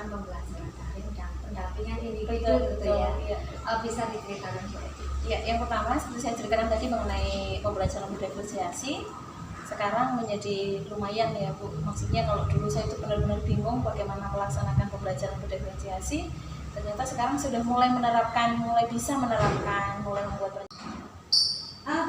melakukan pembelajaran daring dan pendampingan individu Betul, gitu ya. iya. Bisa diceritakan Bu Eti? Ya, yang pertama seperti saya ceritakan tadi mengenai pembelajaran berdifferensiasi, sekarang menjadi lumayan ya Bu. Maksudnya kalau dulu saya itu benar-benar bingung bagaimana melaksanakan pembelajaran berdifferensiasi, ternyata sekarang sudah mulai menerapkan, mulai bisa menerapkan, mulai membuat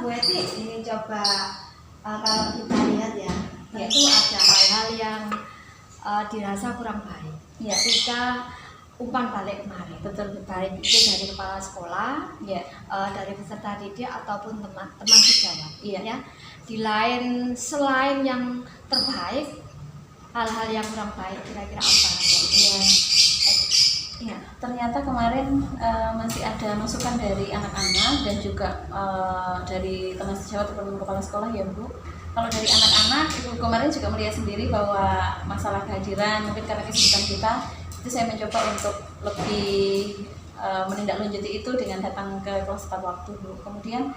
Bu Eti ini coba kalau kita lihat ya, tentu ada hal-hal yang dirasa kurang baik. Ya. Ketika umpan balik kemarin, betul baik itu dari kepala sekolah, ya, dari peserta didik ataupun teman-teman sejawat. Iya. Ya. Selain yang terbaik, hal-hal yang kurang baik kira-kira apa? ya. Ya, ternyata kemarin masih ada masukan dari anak-anak dan juga dari teman sejawat ataupun kepala sekolah ya Bu. Kalau dari anak-anak itu kemarin juga melihat sendiri bahwa masalah kehadiran mungkin karena kesibukan kita, itu saya mencoba untuk lebih menindaklanjuti itu dengan datang ke kelas tepat waktu Bu. Kemudian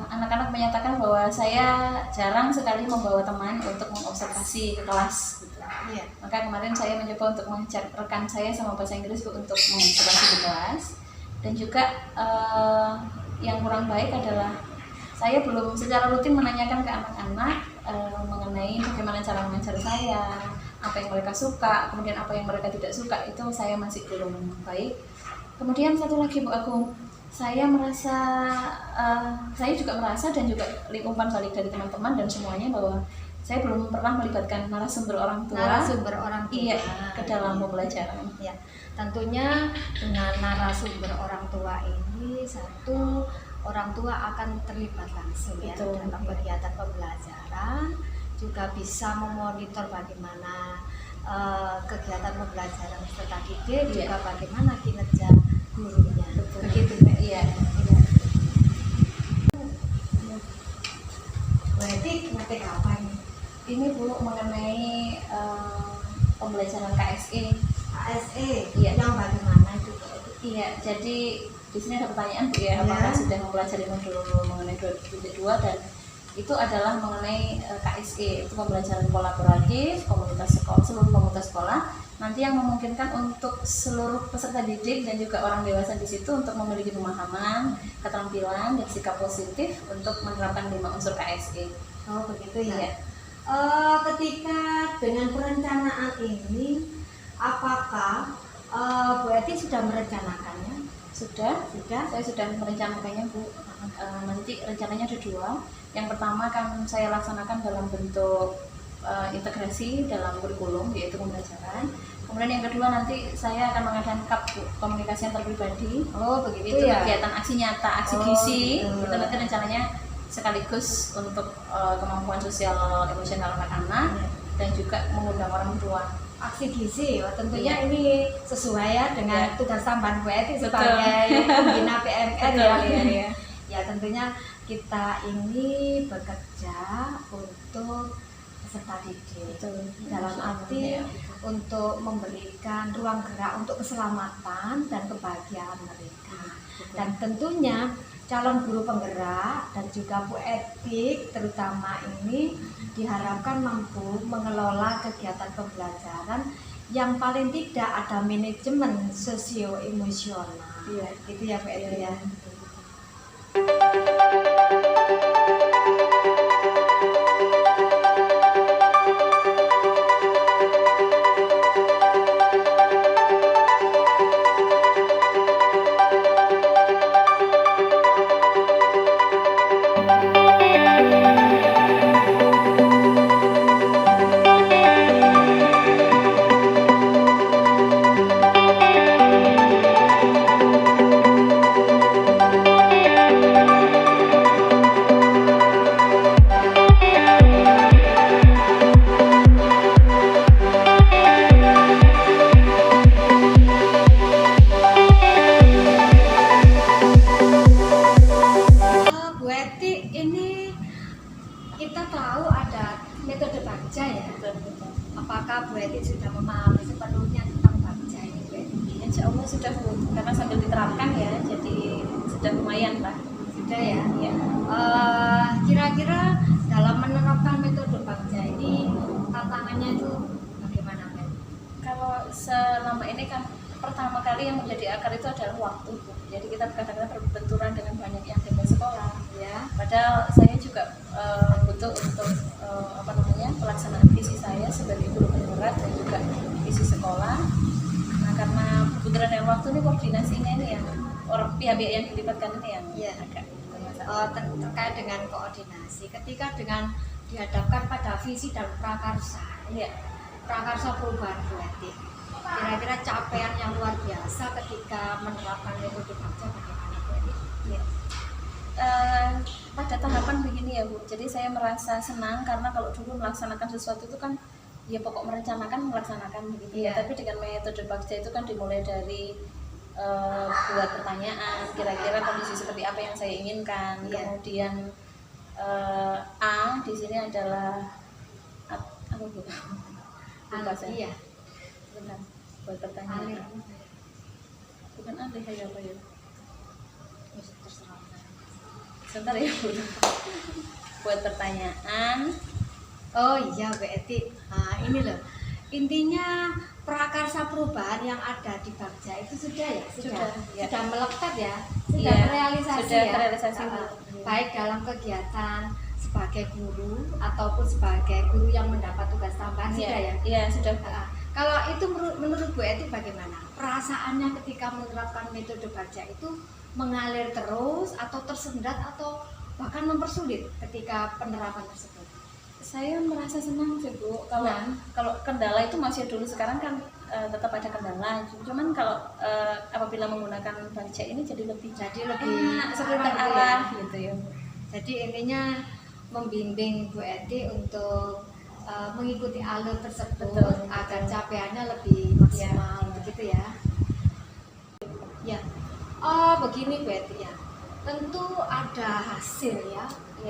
anak-anak menyatakan bahwa saya jarang sekali membawa teman untuk mengobservasi ke kelas gitu. Iya. Maka kemarin saya mencoba untuk mengajak rekan saya sama bahasa Inggris untuk mengobservasi di kelas. Dan juga yang kurang baik adalah saya belum secara rutin menanyakan ke anak-anak mengenai bagaimana cara mengajar saya, apa yang mereka suka, kemudian apa yang mereka tidak suka, itu saya masih belum baik. Kemudian satu lagi Bu Agung, saya juga merasa dan juga umpan balik dari teman-teman dan semuanya bahwa saya belum pernah melibatkan narasumber orang tua iya, ke dalam pembelajaran. Ya, tentunya dengan narasumber orang tua ini, satu, orang tua akan terlibat langsung ya dalam kegiatan pembelajaran, juga bisa memonitor bagaimana kegiatan pembelajaran peserta didik, juga bagaimana kinerja gurunya. Begitu Mbak. Iya. Berarti ngerti apa ini? Ini Bu mengenai pembelajaran KSE. Iya. Yang bagaimana itu? Iya, jadi di sini ada pertanyaan Bu ya, apakah sudah mempelajari modul mengenai 2.2 dan itu adalah mengenai KSE, itu pembelajaran kolaboratif komunitas sekolah, seluruh komunitas sekolah, nanti yang memungkinkan untuk seluruh peserta didik dan juga orang dewasa di situ untuk memiliki pemahaman, keterampilan dan sikap positif untuk menerapkan 5 unsur KSE. Oh begitu ya. Iya. Ketika dengan perencanaan ini, apakah Bu Eti sudah merencanakannya? Sudah. Saya sudah merencanakannya Bu. Nanti rencananya ada 2. Yang pertama akan saya laksanakan dalam bentuk integrasi dalam kurikulum, yaitu pembelajaran. Kemudian yang kedua nanti saya akan mengadakan komunikasi antar pribadi. Oh begitu itu ya. Kegiatan aksi nyata, aksi gizi. Gitu. Itu nanti rencananya sekaligus untuk kemampuan sosial emosional anak-anak dan juga mengundang orang tua. Aksi gizi, tentunya ini sesuai ya dengan tugas tambahan Bu Eti Betul. sebagai pembina PMR ya. Ya tentunya kita ini bekerja untuk peserta didik. Dalam arti untuk memberikan ruang gerak untuk keselamatan dan kebahagiaan mereka. Dan tentunya calon guru penggerak dan juga Bu Eti terutama ini diharapkan mampu mengelola kegiatan pembelajaran yang paling tidak ada manajemen sosio-emosional. Iya. Itu ya Bu Eti ya. Kita tahu ada metode Bagja ya. Apakah Bu Eti sudah memahami sepenuhnya tentang Bagja ini Bu Eti? Insya Allah sudah Bu, karena sambil diterapkan ya, jadi sudah lumayan lah. Sudah ya. Ya. Kira-kira dalam menerapkan metode Bagja ini tantangannya itu bagaimana Bu Eti? Kalau seringkali yang menjadi akar itu adalah waktu, Bu. Jadi kita kadang-kadang berbenturan dengan banyaknya agenda sekolah. Ya. Padahal saya juga butuh untuk pelaksanaan visi saya sebagai guru penggerak dan juga visi sekolah. Nah, karena kebetulan dengan waktu ini koordinasinya ini yang pihak-pihak yang dilibatkan ini yang agak terkait dengan koordinasi. Ketika dengan dihadapkan pada visi dan prakarsa, prakarsa perubahan Bu Eti, kira-kira capaian yang luar biasa ketika menerapkan metode Bagja bagaimana Bu Eti? Pada tahapan begini ya Bu, jadi saya merasa senang karena kalau dulu melaksanakan sesuatu itu kan ya pokok merencanakan melaksanakan begitu ya. Tapi dengan metode Bagja itu kan dimulai dari buat pertanyaan, kira-kira kondisi seperti apa yang saya inginkan. Kemudian A di sini adalah apa Bu? Lupa saya. Bentar, buat pertanyaan. Bukan alih ya apa ya? Terserah. Sebentar ya Bu. Buat pertanyaan. Oh iya Bu Eti, nah ini loh intinya prakarsa perubahan yang ada di Bagja itu sudah melekat ya, sudah terrealisasi baik dalam kegiatan sebagai guru ataupun sebagai guru yang mendapat tugas tambahan sudah ya. Iya sudah. Kalau itu menurut Bu Eti bagaimana perasaannya ketika menerapkan metode Bagja itu, mengalir terus atau tersendat atau bahkan mempersulit ketika penerapan tersebut? Saya merasa senang sih Bu. Kalau kendala itu masih dulu, sekarang kan tetap ada kendala. Cuman kalau apabila menggunakan Bagja ini jadi lebih terarah gitu ya. Jadi intinya membimbing Bu Eti untuk mengikuti alur tersebut. Betul. Agar capaiannya lebih maksimal begitu ya. Ya. Oh begini Bu Eti ya. Tentu ada hasil ya.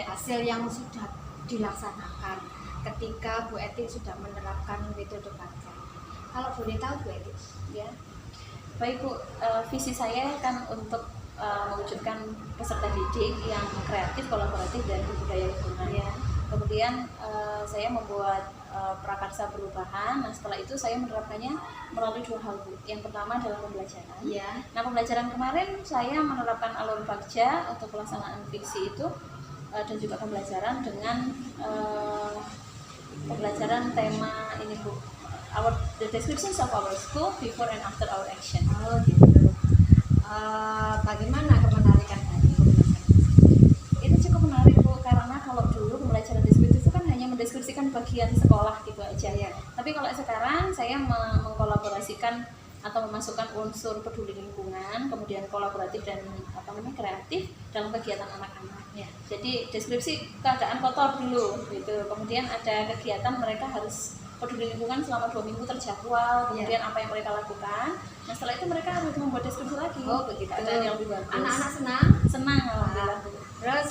Hasil yang sudah dilaksanakan ketika Bu Eti sudah menerapkan metode Bagja. Kalau boleh tahu Bu Eti, ya. Baik Bu, visi saya kan untuk mewujudkan peserta didik yang kreatif, kolaboratif dan berbudaya lingkungan. Kemudian saya membuat prakarsa perubahan. Nah setelah itu saya menerapkannya melalui dua hal Bu. Yang pertama adalah pembelajaran. Nah pembelajaran kemarin saya menerapkan alur Bagja untuk pelaksanaan visi itu. Dan juga pembelajaran dengan pembelajaran tema ini Bu, the descriptions of our school before and after our action. Oh gitu. Bagaimana kemenarikan tadi? Itu cukup menarik Bu, karena kalau dulu pembelajaran deskriptif itu kan hanya mendeskripsikan bagian sekolah gitu aja. Tapi kalau sekarang saya mengkolaborasikan atau memasukkan unsur peduli lingkungan, kemudian kolaboratif dan kreatif dalam kegiatan anak-anak. Jadi deskripsi keadaan kotor dulu gitu. Kemudian ada kegiatan mereka harus peduli lingkungan selama 2 minggu terjadwal, kemudian apa yang mereka lakukan. Nah setelah itu mereka harus membuat deskripsi lagi. Oh begitu. Keadaan yang lebih bagus. Anak-anak senang alhamdulillah. Terus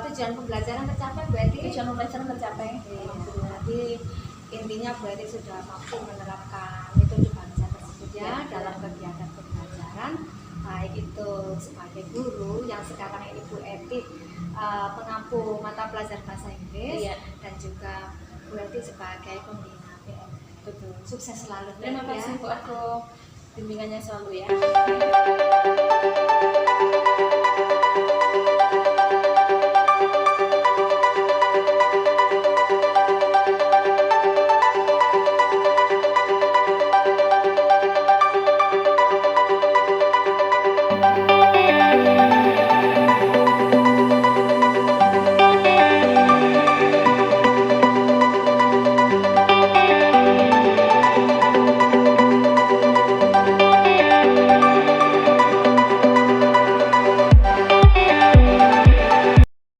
tujuan pembelajaran tercapai berarti? Tujuan pembelajaran tercapai. Jadi intinya berarti sudah mampu menerapkan metode Bagja tersebut dalam kegiatan pembelajaran, baik itu sebagai guru yang sekarang ini Bu Eti pengampu mata pelajaran bahasa Inggris, dan juga Bu Eti sebagai pembina PMK. Betul. Sukses selalu. Terima kasih Bu, aku bimbingannya selalu ya.